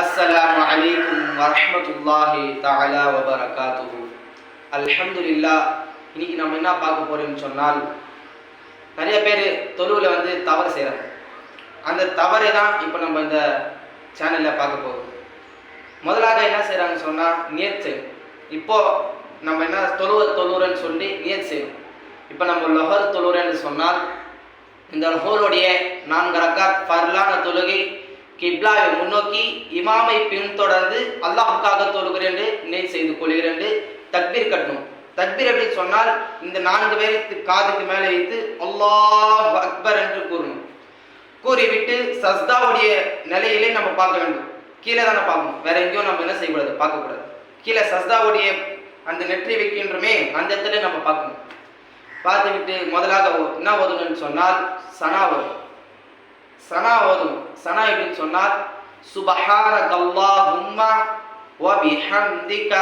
அஸ்ஸலாமு அலைக்கும் வரஹ்மத்துல்லாஹி தஆலா வபரகாத்துஹு. அல்ஹம்துலில்லாஹ். இன்னைக்கு நம்ம என்ன பார்க்க போறோம்னு சொன்னால், நிறைய பேர் தொழுவில் தவறு செய்கிறாங்க. அந்த தவறை தான் இப்போ நம்ம இந்த சேனலில் பார்க்க போகிறோம். முதலாக என்ன செய்கிறாங்கன்னு சொன்னால், நியத் செய்யணும். இப்போது நம்ம என்ன தொழுறேன்னு சொல்லி நியத் செய்யணும். இப்போ நம்ம லொஹர் தொழுறேன்னு சொன்னால், இந்த லொஹருடைய 4 ரக்காத் ஃபர்லான தொழுகை கிப்லாவை முன்னோக்கி இமாமை பின்தொடர்ந்து அல்லாஹ்வுக்காக தொழுகிறேன் நினைவு செய்து கொள்கிறேன் தக்பீர் கட்டணும். தக்பீர் எப்படி சொன்னால், இந்த 4 பேரை காதுக்கு மேலே வைத்து அல்லாஹ் அக்பர் என்று கூறணும். கூறிவிட்டு சஸ்தாவுடைய நிலையிலே நம்ம பார்க்க வேண்டும். கீழே தானே பார்க்கணும், வேற எங்கேயும் நம்ம என்ன செய்யக்கூடாது, பார்க்கக்கூடாது. கீழே சஸ்தாவுடைய அந்த நெற்றி வைக்கின்றமே அந்த இடத்துல நம்ம பார்க்கணும். பார்த்துவிட்டு முதலாக என்ன ஓதணும்னு சொன்னால் சனா ஓதணும். சனா ஓதணும். சனா எப்படின்னு சொன்னால், சுபஹானகல்லாஹும்ம வ பிஹம்திக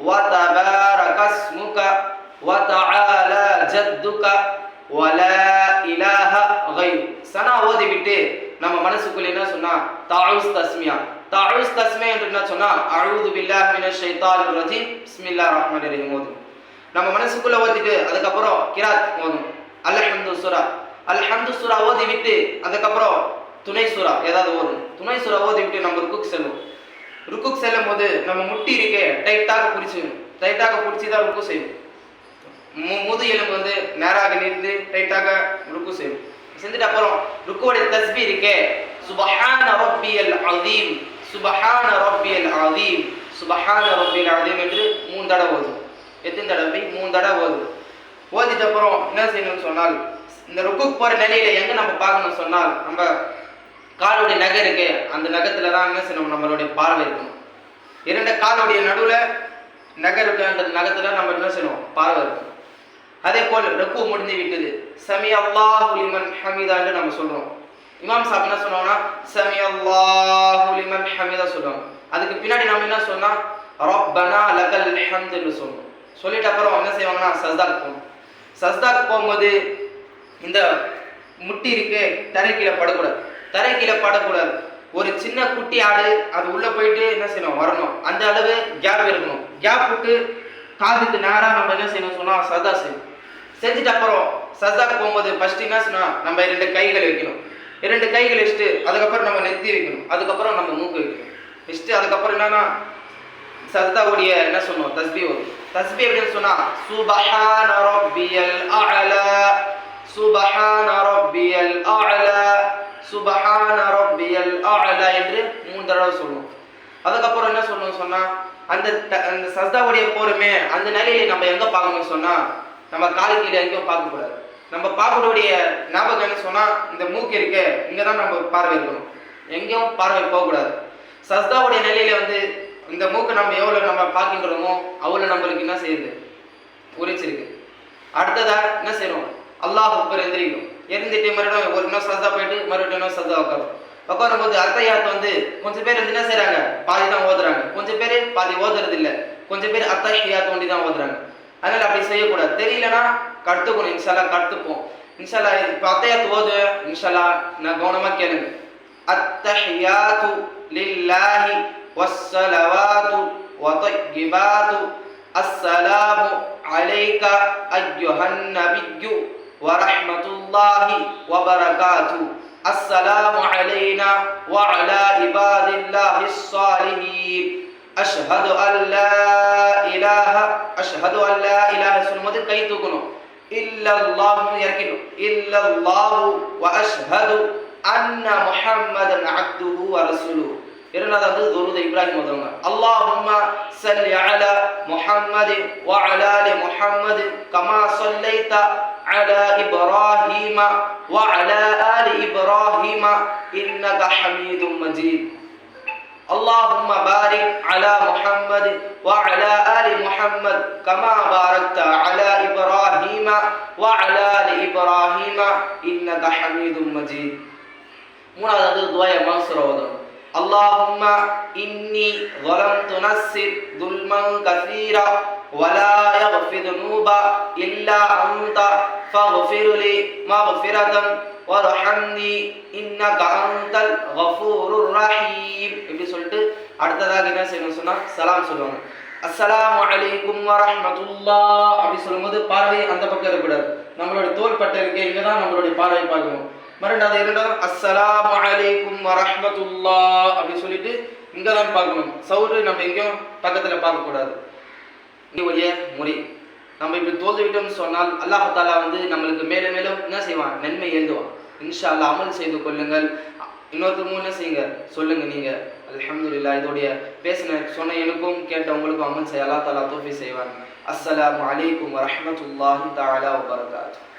வ தபாரகஸ்முக வ தஆலா ஜத்துக வ லா இலாஹ கைரு. சனா ஓதிவிட்டு நம்ம மனசுக்குள்ள என்ன சொன்னா, தஅவுஸ் தஸ்மியா. தஅவுஸ் தஸ்மியா என்று என்ன சொன்னா, அஊது பில்லாஹி மினஷ் ஷைத்தானிர் ரஜீம் பிஸ்மில்லாஹிர் ரஹ்மானிர் ரஹீம் ஓதணும். நம்ம மனசுக்குள்ள ஓதிட்டு அதுக்கப்புறம் கிராத் ஓதணும். அல்ஹம்து சூரா, அல்ஹம்து சூரா ஓதி விட்டு அதுக்கப்புறம் துணை சூரா ஏதாவது ஓதணும். துணை சூரா ஓதி விட்டு நம்ம ருக்குக்கு செல்லும். ருக்குக்கு செல்லும் போது நம்ம முட்டி இருக்கே டைட்டாக பிடிச்சிக்கணும். டைட்டாக பிடிச்சி தான் ருக்கு செய்யணும். முது எலும்பு நேராக நின்று டைட்டாக ருக்கு செய்யணும். செஞ்சுட்டு அப்புறம் ருக்குவோடைய தஸ்பீ இருக்கே, சுபஹான ரப்பியல் அதீம், சுபஹான ரப்பியல் அதீம், சுபஹான ரப்பியல் அதீம் என்று 3 தடவை ஓதும். எத்தனை தடவை? 3 தடவை ஓதும். ஓதிட்டு அப்புறம் என்ன செய்யணும்னு சொன்னால், இந்த ருக்குக்கு போகிற நிலையில எங்கே நம்ம பார்க்கணும்னு சொன்னால், நம்ம காலுடைய நகை இருக்கு, அந்த நகத்துல தான் என்ன செய்யணும், நம்மளுடைய பார்வை இருக்கணும். 2 காலுடைய நடுவில் நகை இருக்கு, அந்த நகத்துல நம்ம என்ன செய்யணும், பார்வை இருக்கணும். அதே போல் ருக்கு முடிஞ்சு விட்டது, சமி அல்லாஹு லிமன் ஹமீதா என்று நம்ம சொல்றோம். இமாம் சாப் என்ன சொன்னோம்னா, சமி அல்லாஹு லிமன் ஹமீதா சொல்லுவாங்க. அதுக்கு பின்னாடி நம்ம என்ன சொன்னா, ரப்பனா லகல் ஹம்து என்று சொல்லணும். சொல்லிட்டு அப்புறம் என்ன செய்வாங்கன்னா, சஜ்தாக்கு போகணும். சஜ்தாக்கு போகும்போது இந்த முட்டி இருக்கு, தரை கீழே படக்கூடாது. தரை கீழே படக்கூடாது. ஒரு சின்ன குட்டி ஆடு அது உள்ள போயிட்டு என்ன செய்யணும், வரணும். அந்த அளவு கேப் இருக்கணும். கேப் விட்டு காதுக்கு நேரா நம்ம என்ன செய்யணும் சொன்னா சஜ்தா செய்யணும். செஞ்சுட்டு அப்புறம் சஜ்தாக்கு போகும்போது ஃபர்ஸ்ட் என்ன சொன்னா, நம்ம 2 கைகளை வைக்கணும். 2 கைகளை வச்சுட்டு அதுக்கப்புறம் நம்ம நெத்தி வைக்கணும். அதுக்கப்புறம் நம்ம மூக்கு வைக்கணும். வச்சுட்டு அதுக்கப்புறம் என்னன்னா சஜ்தாவுடைய என்ன சொன்னோம், தஸ்பீ வரும். தஸ்பீ எப்படின்னு சொன்னா, சுபஹான ரப்பியல் அஅலா, சுபஹான ரப்பியல் அஅலா, சுபஹான ரப்பியல் அஅலா என்று 3 தடவை சொல்லணும். அதுக்கப்புறம் என்ன சொல்லணும் சொன்னா, அந்த சஜ்தாவுடைய போருமே அந்த நிலையில நம்ம எங்க பார்க்கணும் சொன்னா, நம்ம காலு கீழே எங்கேயும் பார்க்கக்கூடாது. நம்ம பார்க்கக்கூடிய ஞாபகம் என்ன சொன்னா, இந்த மூக்கு இருக்கு, இங்கதான் நம்ம பார்வை இருக்கணும். எங்கேயும் பார்வை போகக்கூடாது. சஜ்தாவுடைய நிலையில இந்த மூக்கு நம்ம எவ்வளவு நம்ம பார்க்கின்றோமோ அவ்வளவு நம்மளுக்கு என்ன செய்யுது, உரிச்சிருக்கு. அடுத்ததா என்ன செய்யணும், அல்லாஹ் அக்பர் எந்திரிக்கும். எந்திரிட்டு மறுபடியும் ஒரு இன்னும் சஜ்தா போயிட்டு மறுபடியும் இன்னும் சஜ்தா உட்காரும். உட்காரும் போது அத்தஹியாத் கொஞ்சம் பேர் என்ன செய்யறாங்க, பாதி தான் ஓதுறாங்க. கொஞ்சம் பேர் பாதி ஓதுறது இல்லை. கொஞ்சம் பேர் அத்தஹியாத் ஒண்டி தான் ஓதுறாங்க. அதனால அப்படி செய்யக்கூடாது. தெரியலன்னா கற்றுக்கணும். இன்ஷால்லா கற்றுப்போம். இன்ஷால்லா இப்போ அத்தஹியாத் ஓதுவேன். இன்ஷால்லா நான் கவனமா கேளுங்க. அத்தஹியாத்து லில்லாஹி வஸ்ஸலவாத்து வதய்யிபாத்து அஸ்ஸலாமு அலைக அய்யுஹன் நபிய்யு வரஹ்மத்துல்லாஹி வபரகாத்துஹு அஸ்ஸலாமு அலைனா வஅலா இபாதில்லாஹிஸ் ஸாலிஹீன் அஷ்ஹது அல்லா இலாஹ சொல்லும்போது கை தூக்கணும். இல்லல்லாஹு இறக்கணும். இல்லல்லாஹு வ அஷ்ஹது அன்ன முஹம்மதன் அப்துஹு வ ரசூலுஹு. இரண்டாவது துரூத் இப்ராஹிம் ஓதுவாங்க. அல்லாஹும்ம ஸல்லி அலா முஹம்மது வ அலா ஆலி முஹம்மது கமா ஸல்லைத அலா இப்ராஹீம வ அலா ஆலி இப்ராஹீம இன்னக ஹமீதும் மஜீத். اللهم بارك على محمد وعلى آل محمد كما باركت على إبراهيم وعلى آل إبراهيم إنك حميد مجيد. மூணாவது துஆ மன்சூரா ஓதணும். اللهم إني ظلمت نفسي ظلما كثيرا ولا يغفر الذنوب إلا أنت فاغفر لي مغفرة வர்ஹம்னி இன்னக அன்தல் கஃபூருர் ரஹீம். இப்படி சொல்லிட்டு அடுத்ததாக என்ன செய்யணும் சொன்னா சலாம் சொல்லுவாங்க. அஸ்ஸலாமு அலைக்கும் வரஹ்மத்துல்லாஹ் அப்படி சொல்லும்போது பார்வை அந்த பக்கம் இருக்கக்கூடாது, நம்மளோட தோள்பட்டை இருக்கே இங்க தான் நம்மளுடைய பார்வை பார்க்கணும். இரண்டாவது அஸ்ஸலாமு அலைக்கும் வரஹ்மத்துல்லாஹ் அப்படி சொல்லிட்டு இங்க தான் பார்க்கணும். சவுறு நம்ம எங்கேயும் பக்கத்துல பார்க்க கூடாது. இங்கே முறை நம்ம இப்படி தோல்வி விட்டோம்னு சொன்னால் அல்லாஹ் தஆலா நம்மளுக்கு மேலும் மேலும் என்ன செய்வான், நன்மை எழுதுவான். இன்ஷா அல்லாஹ் அமல் செய்து கொள்ளுங்கள். இன்னொருத்தருக்கும் என்ன செய்யுங்க சொல்லுங்க. நீங்க அல்ஹம்துலில்லாஹ் இதோடைய சொன்ன எனக்கும் கேட்ட உங்களுக்கும் அமல் செய்ய அல்லாஹ் தஆலா தௌஃபீக் செய்வான். அஸ்ஸலாமு அலைக்கும் வரஹ்மத்துல்லாஹி தஆலா வபரகாத்துஹு.